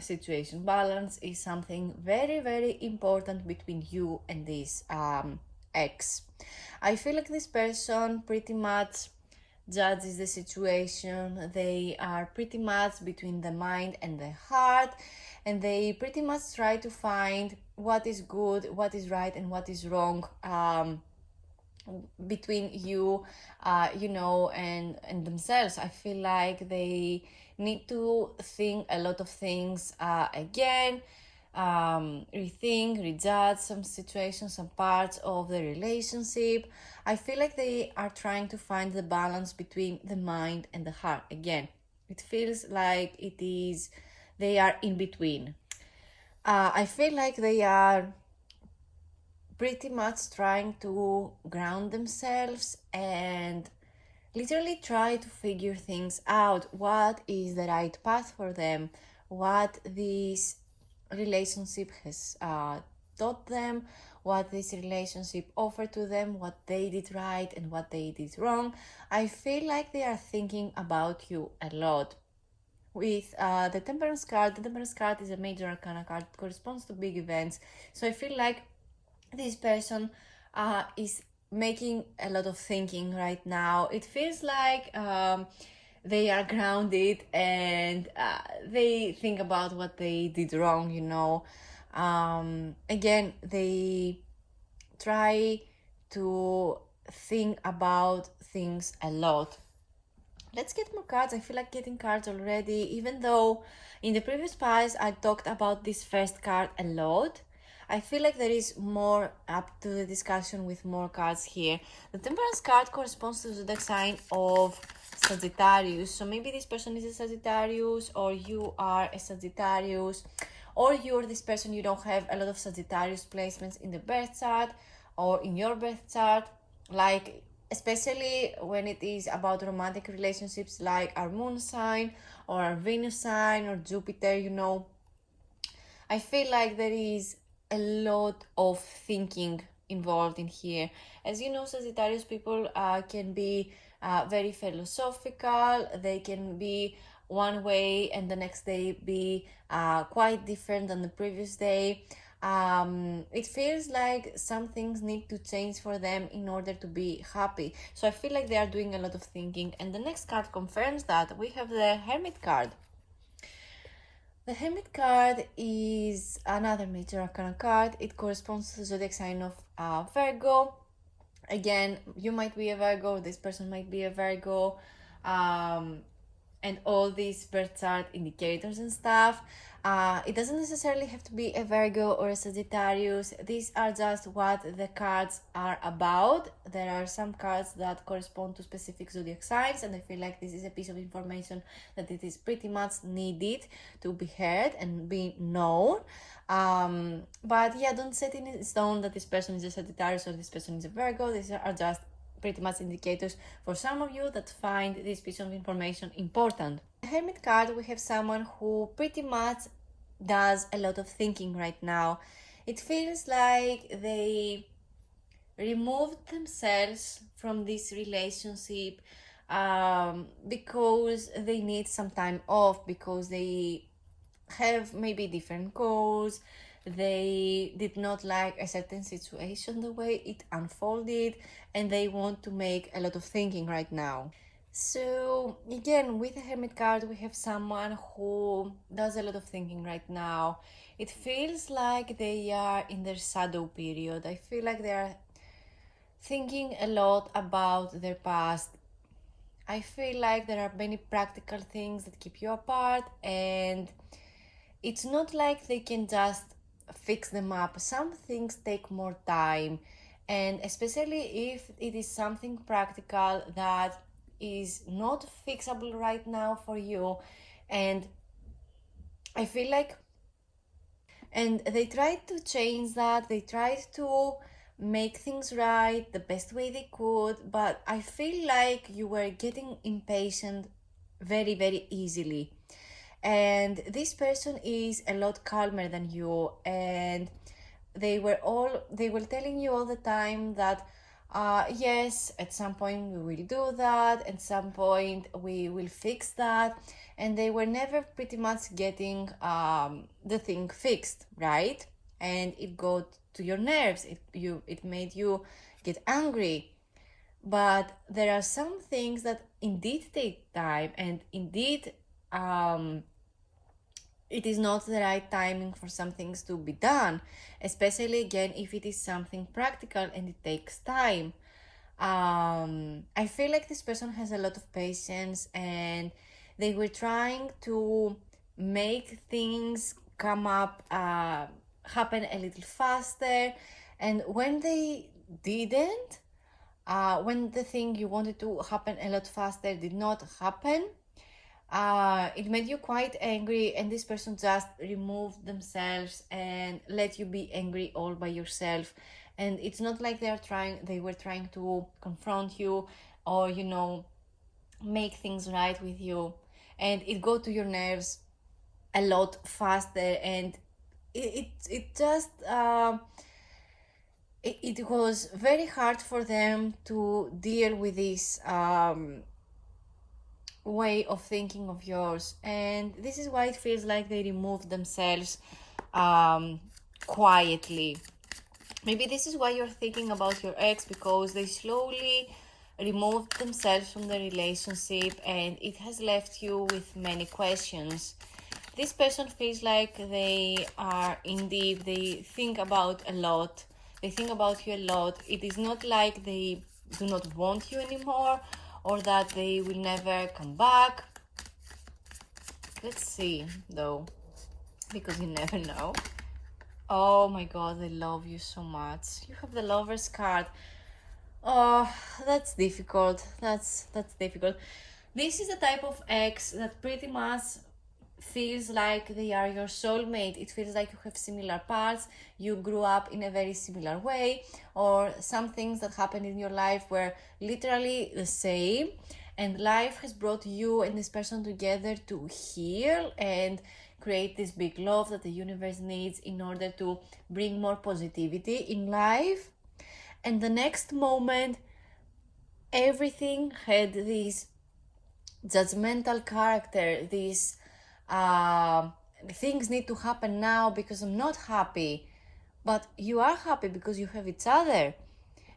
situation. Balance is something very, very important between you and this ex. I feel like this person pretty much judges the situation. They are pretty much between the mind and the heart, and they pretty much try to find what is good, what is right, and what is wrong between you, and themselves. I feel like they need to think a lot of things again, rethink, rejudge some situations, some parts of the relationship. I feel like they are trying to find the balance between the mind and the heart. Again, it feels like they are in between. I feel like they are pretty much trying to ground themselves and literally try to figure things out. What is the right path for them? What this relationship has taught them? What this relationship offered to them? What they did right and what they did wrong? I feel like they are thinking about you a lot. With the Temperance card is a major arcana card. It corresponds to big events. So I feel like this person is making a lot of thinking right now. It feels like they are grounded, and they think about what they did wrong, again, they try to think about things a lot. Let's get more cards. I feel like getting cards already, even though in the previous piles I talked about this first card a lot. I feel like there is more up to the discussion with more cards here. The Temperance card corresponds to the zodiac sign of Sagittarius. So maybe this person is a Sagittarius, or you are a Sagittarius, or you're this person, you don't have a lot of Sagittarius placements in the birth chart or in your birth chart. Like, especially when it is about romantic relationships, like our moon sign or our Venus sign or Jupiter, I feel like there is a lot of thinking involved in here. As you know, Sagittarius people can be very philosophical. They can be one way and the next day be quite different than the previous day. It feels like some things need to change for them in order to be happy. So I feel like they are doing a lot of thinking. And the next card confirms that. We have the Hermit card. The Hermit card is another major arcana card. It corresponds to the zodiac sign of Virgo. Again, you might be a Virgo, this person might be a Virgo. And and all these birth chart indicators and stuff. It doesn't necessarily have to be a Virgo or a Sagittarius. These are just what the cards are about. There are some cards that correspond to specific zodiac signs, and I feel like this is a piece of information that it is pretty much needed to be heard and be known. But yeah, don't set in stone that this person is a Sagittarius or this person is a Virgo. These are just pretty much indicators for some of you that find this piece of information important. The Hermit card, we have someone who pretty much does a lot of thinking right now. It feels like they removed themselves from this relationship because they need some time off, because they have maybe different goals. They did not like a certain situation the way it unfolded, and they want to make a lot of thinking right now. So again, with the Hermit card, we have someone who does a lot of thinking right now. It feels like they are in their shadow period. I feel like they are thinking a lot about their past. I feel like there are many practical things that keep you apart, and it's not like they can just fix them up. Some things take more time, and especially if it is something practical that is not fixable right now for you, and I feel like, and they tried to change that, they tried to make things right the best way they could, but I feel like you were getting impatient very, very easily. And this person is a lot calmer than you, and they were telling you all the time that yes, at some point we will do that, at some point we will fix that, and they were never pretty much getting the thing fixed, right? And it got to your nerves. It made you get angry. But there are some things that indeed take time, and indeed it is not the right timing for some things to be done, especially again if it is something practical and it takes time. I feel like this person has a lot of patience, and they were trying to make things come up, happen a little faster, and when they didn't, when the thing you wanted to happen a lot faster did not happen, it made you quite angry, and this person just removed themselves and let you be angry all by yourself. And it's not like they were trying to confront you or make things right with you, and it got to your nerves a lot faster, and it just it was very hard for them to deal with this way of thinking of yours, and this is why it feels like they removed themselves quietly. Maybe this is why you're thinking about your ex, because they slowly removed themselves from the relationship, and it has left you with many questions. This person feels like they think about a lot. They think about you a lot. It is not like they do not want you anymore, or that they will never come back. Let's see, though, because you never know. Oh my god, I love you so much. You have the Lover's card. Oh, that's difficult. That's difficult. This is the type of ex that pretty much feels like they are your soulmate. It feels like you have similar parts, you grew up in a very similar way, or some things that happened in your life were literally the same, and life has brought you and this person together to heal and create this big love that the universe needs in order to bring more positivity in life. And the next moment, everything had this judgmental character, this things need to happen now because I'm not happy. But you are happy because you have each other.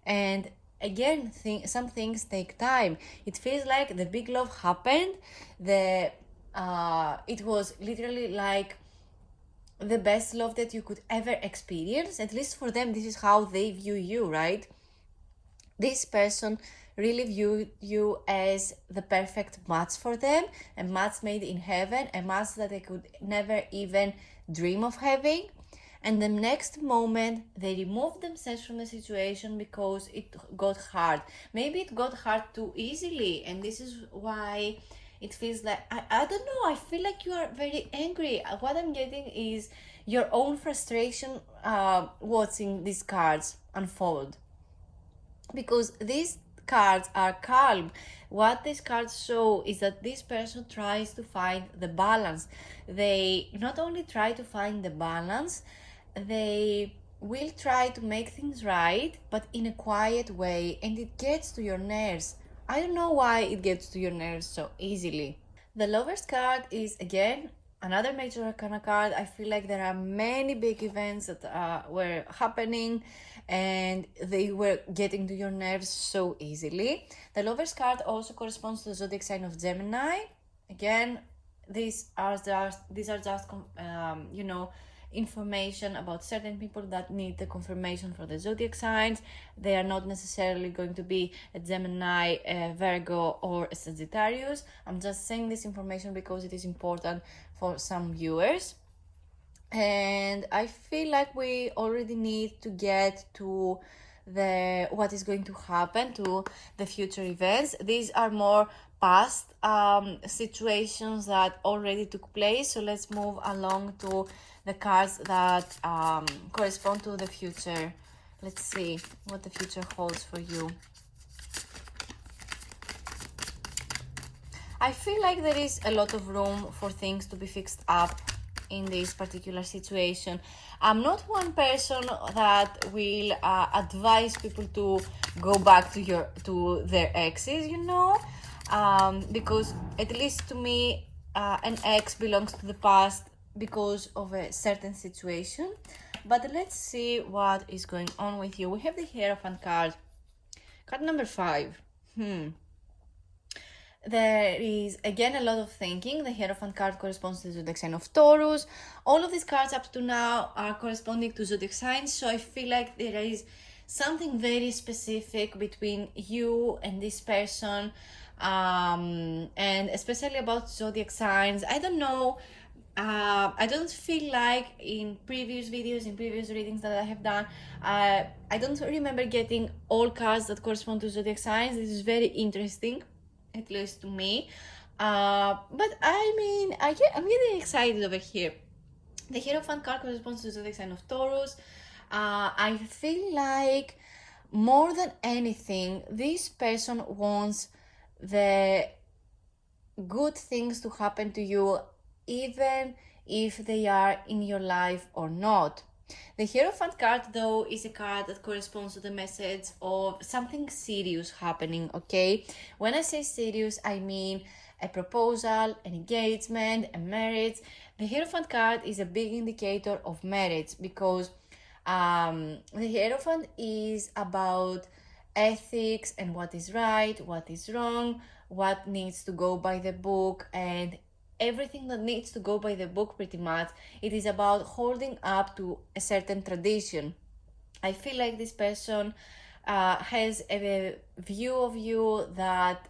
And again, some things take time. It feels like the big love happened. It was literally like the best love that you could ever experience. At least for them, this is how they view you, right? this person really view you as the perfect match for them, a match made in heaven, a match that they could never even dream of having. And the next moment they remove themselves from the situation because it got hard. Maybe it got hard too easily, and this is why it feels like, I don't know, I feel like you are very angry. What I'm getting is your own frustration watching these cards unfold, because these cards are calm. What these cards show is that this person tries to find the balance. They not only try to find the balance, they will try to make things right, but in a quiet way, and it gets to your nerves. I don't know why it gets to your nerves so easily. The Lover's card is again another major arcana card. I feel like there are many big events that were happening and they were getting to your nerves so easily. The Lover's card also corresponds to the zodiac sign of Gemini. Again, these are just information about certain people that need the confirmation for the zodiac signs. They are not necessarily going to be a Gemini, a Virgo, or a Sagittarius. I'm just saying this information because it is important for some viewers. And I feel like we already need to get to what is going to happen, to the future events. These are more past situations that already took place. So let's move along to the cards that correspond to the future. Let's see what the future holds for you. I feel like there is a lot of room for things to be fixed up in this particular situation. I'm not one person that will advise people to go back to their exes, because at least to me, an ex belongs to the past because of a certain situation. But let's see what is going on with you. We have the Hierophant card number 5. There is again a lot of thinking. The Hierophant card corresponds to the zodiac sign of Taurus. All of these cards up to now are corresponding to zodiac signs, so I feel like there is something very specific between you and this person, and especially about zodiac signs. I don't know. I don't feel like in previous videos, in previous readings that I have done, I don't remember getting all cards that correspond to zodiac signs. This is very interesting, at least to me. But I mean, I'm getting excited over here. The Hierophant card corresponds to the zodiac sign of Taurus. I feel like more than anything, this person wants the good things to happen to you, even if they are in your life or not. The Hierophant card, though, is a card that corresponds to the message of something serious happening, okay? When I say serious, I mean a proposal, an engagement, a marriage. The Hierophant card is a big indicator of marriage because the Hierophant is about ethics and what is right, what is wrong, what needs to go by the book, and everything that needs to go by the book, pretty much. It is about holding up to a certain tradition. I feel like this person has a view of you that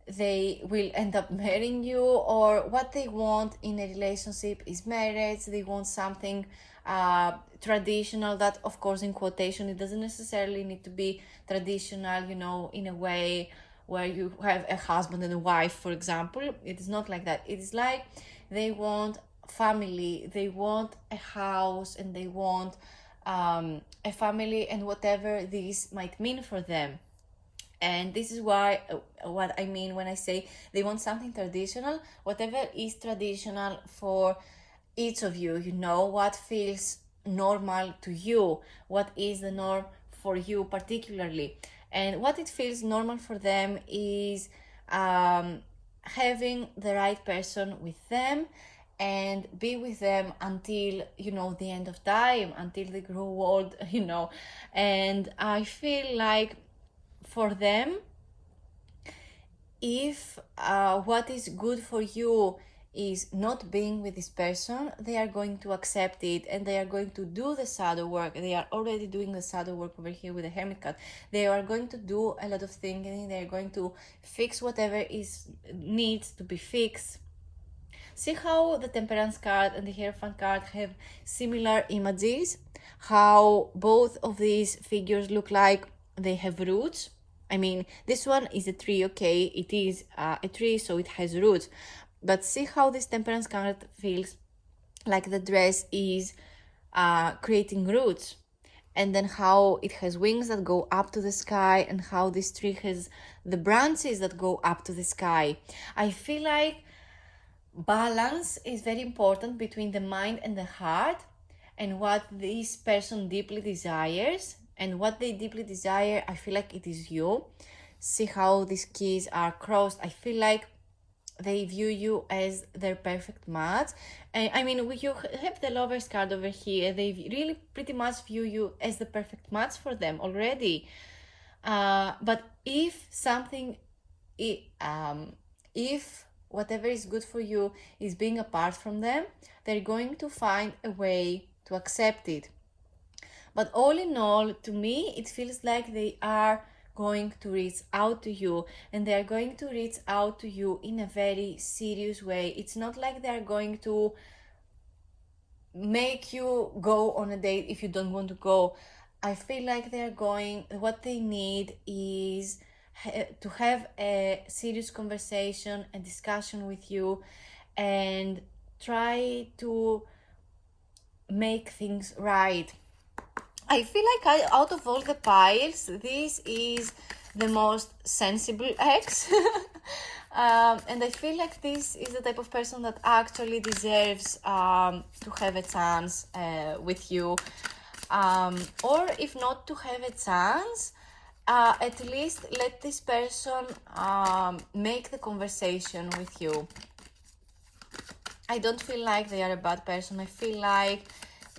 they will end up marrying you, or what they want in a relationship is marriage. They want something traditional, that of course in quotation, it doesn't necessarily need to be traditional, in a way where you have a husband and a wife, for example. It is not like that. It is like they want family, they want a house, and they want a family, and whatever this might mean for them. And this is why what I mean when I say they want something traditional. Whatever is traditional for each of you, what feels normal to you, what is the norm for you particularly. And what it feels normal for them is having the right person with them and be with them until, the end of time, until they grow old, And I feel like for them, if what is good for you is not being with this person, they are going to accept it and they are going to do the shadow work. They are already doing the shadow work over here with the Hermit card. They are going to do a lot of thinking. They are going to fix whatever needs to be fixed. See how the Temperance card and the Hierophant card have similar images? How both of these figures look like they have roots. I mean, this one is a tree, okay, it is a tree, so it has roots. But see how this Temperance card feels like the dress is creating roots. And then how it has wings that go up to the sky, and how this tree has the branches that go up to the sky. I feel like balance is very important between the mind and the heart, and what this person deeply desires. And what they deeply desire, I feel like it is you. See how these keys are crossed. I feel like they view you as their perfect match. And I mean, you have the Lover's card over here. They really pretty much view you as the perfect match for them already. But if something, if whatever is good for you is being apart from them, they're going to find a way to accept it. But all in all, to me, it feels like they are going to reach out to you, and they are going to reach out to you in a very serious way. It's not like they are going to make you go on a date if you don't want to go. I feel like what they need is to have a serious conversation, a discussion with you, and try to make things right. I feel like out of all the piles, this is the most sensible ex. And I feel like this is the type of person that actually deserves to have a chance with you. Or if not to have a chance, at least let this person make the conversation with you. I don't feel like they are a bad person. I feel like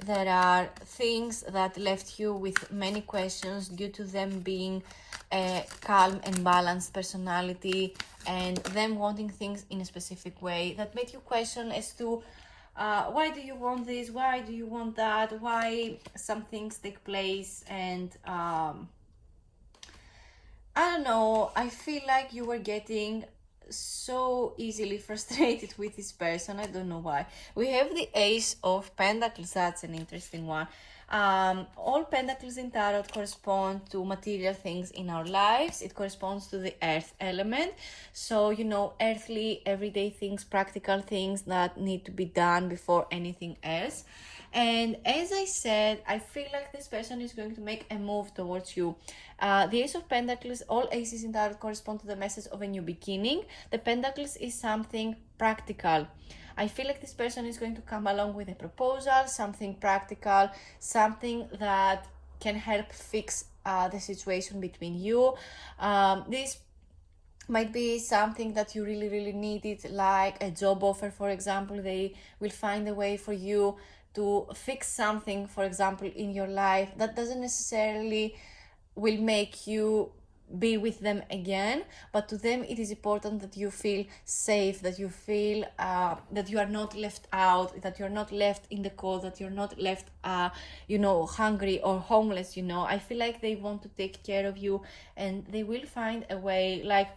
there are things that left you with many questions due to them being a calm and balanced personality, and them wanting things in a specific way that made you question as to why do you want this, why do you want that, why some things take place. And I don't know, I feel like you were getting so easily frustrated with this person. I don't know why. We have the Ace of Pentacles. That's an interesting one. All pentacles in tarot correspond to material things in our lives. It corresponds to the earth element. So, you know, earthly, everyday things, practical things that need to be done before anything else. And as I said, I feel like this person is going to make a move towards you. The Ace of Pentacles, all aces in tarot correspond to the message of a new beginning. The Pentacles is something practical. I feel like this person is going to come along with a proposal, something practical, something that can help fix the situation between you. This might be something that you really, really needed, like a job offer, for example. They will find a way for you to fix something, for example, in your life that doesn't necessarily will make you be with them again, but to them it is important that you feel safe, that you feel that you are not left out, that you're not left in the cold, that you're not left hungry or homeless. I feel like they want to take care of you, and they will find a way, like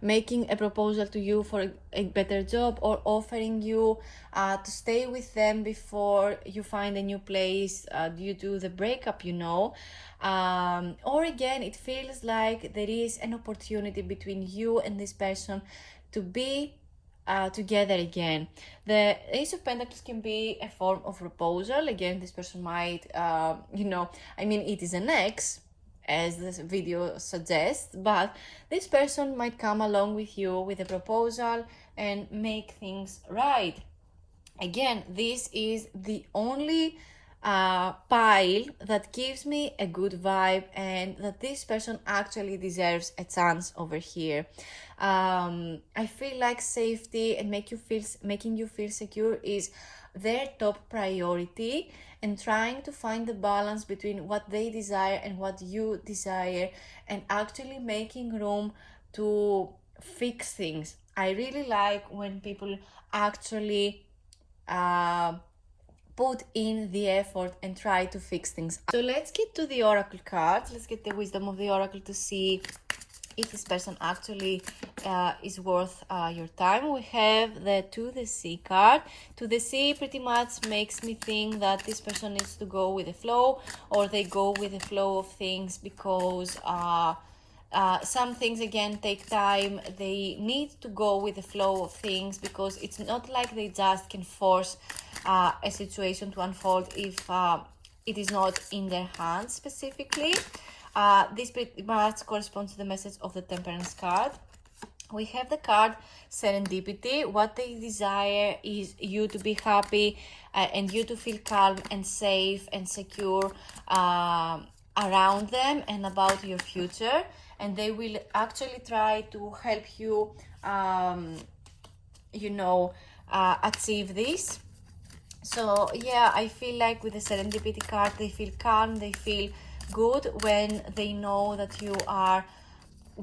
making a proposal to you for a better job, or offering you to stay with them before you find a new place due to the breakup, or again, it feels like there is an opportunity between you and this person to be together again. The Ace of Pentacles can be a form of proposal. Again, this person might, it is an ex, as this video suggests, but this person might come along with you with a proposal and make things right. Again, this is the only pile that gives me a good vibe, and that this person actually deserves a chance over here. I feel like safety and making you feel secure is their top priority, and trying to find the balance between what they desire and what you desire, and actually making room to fix things. I really like when people actually put in the effort and try to fix things. So let's get to the oracle cards. Let's get the wisdom of the oracle to see if this person actually is worth your time. We have the To the Sea card. To the Sea pretty much makes me think that this person needs to go with the flow, or they go with the flow of things because some things again take time. They need to go with the flow of things because it's not like they just can force a situation to unfold if it is not in their hands specifically. This pretty much corresponds to the message of the Temperance card. We have the card Serendipity. What they desire is you to be happy and you to feel calm and safe and secure around them and about your future. And they will actually try to help you, achieve this. So yeah, I feel like with the Serendipity card, they feel calm, they feel good when they know that you are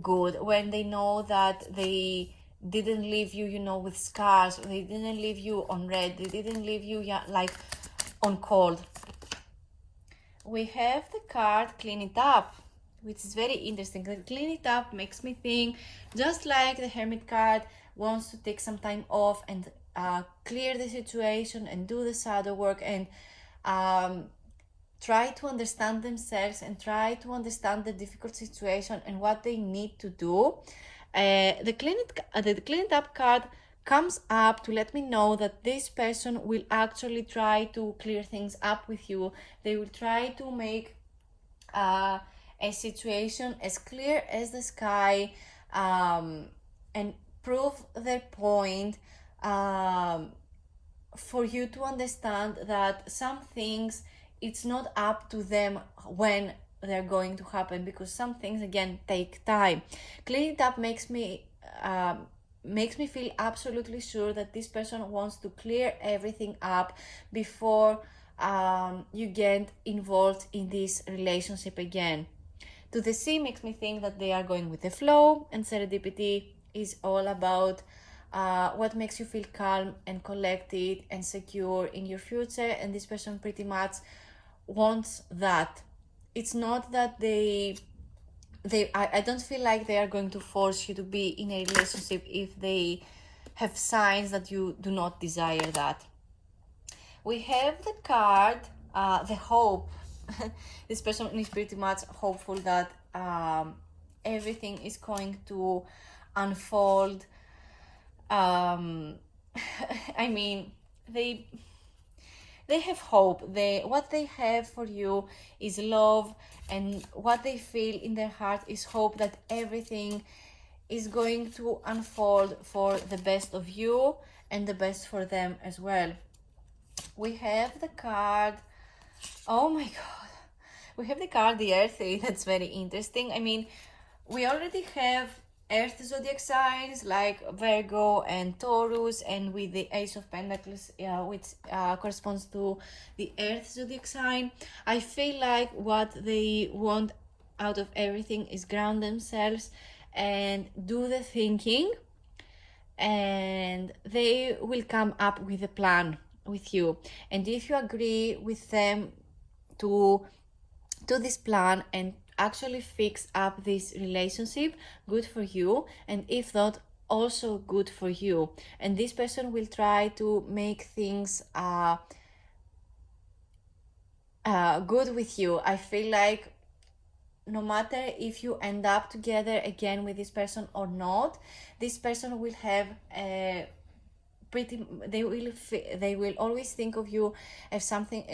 good, when they know that they didn't leave you, with scars, they didn't leave you on red, they didn't leave you like on cold. We have the card Clean It Up, which is very interesting. The Clean It Up makes me think, just like the Hermit card wants to take some time off and clear the situation and do the shadow work and try to understand themselves and try to understand the difficult situation and what they need to do. The Clean It Up card comes up to let me know that this person will actually try to clear things up with you. They will try to make a situation as clear as the sky and prove their point for you to understand that some things, it's not up to them when they're going to happen, because some things again take time. Clean It Up makes me feel absolutely sure that this person wants to clear everything up before you get involved in this relationship again. To the Sea makes me think that they are going with the flow, and Serendipity is all about what makes you feel calm and collected and secure in your future, and this person pretty much wants that. It's not that I don't feel like they are going to force you to be in a relationship if they have signs that you do not desire that. We have the card the Hope. This person is pretty much hopeful that everything is going to unfold. I mean, they have hope. What they have for you is love, and what they feel in their heart is hope that everything is going to unfold for the best of you and the best for them as well. We have the card, oh my god, we have the card the Earthy. That's very interesting. I mean, we already have Earth zodiac signs like Virgo and Taurus, and with the Ace of Pentacles, which corresponds to the Earth zodiac sign. I feel like what they want out of everything is ground themselves and do the thinking, and they will come up with a plan with you. And if you agree with them to this plan and actually fix up this relationship, good for you, and if not, also good for you. And this person will try to make things good with you. I feel like no matter if you end up together again with this person or not, this person will have a they will always think of you as something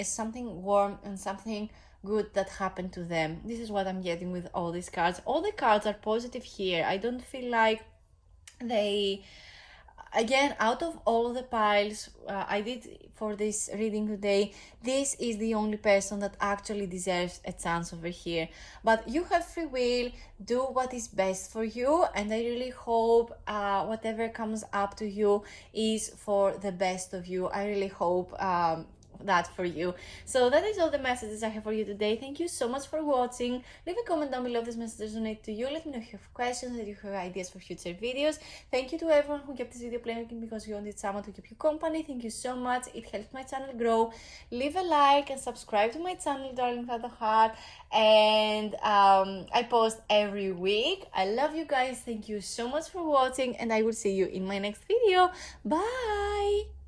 warm and something good that happened to them. This is what I'm getting with all these cards. All the cards are positive here. I don't feel like they, again, out of all the piles I did for this reading today, this is the only person that actually deserves a chance over here. But you have free will, do what is best for you, and I really hope whatever comes up to you is for the best of you. I really hope that for you. So that is all the messages I have for you today. Thank you so much for watching. Leave a comment down below if this message resonates to you. Let me know if you have questions, if you have ideas for future videos. Thank you to everyone who kept this video playing because you wanted someone to keep you company. Thank you so much. It helps my channel grow. Leave a like and subscribe to my channel, Darling Cloud of Heart. And I post every week. I love you guys. Thank you so much for watching, and I will see you in my next video. Bye.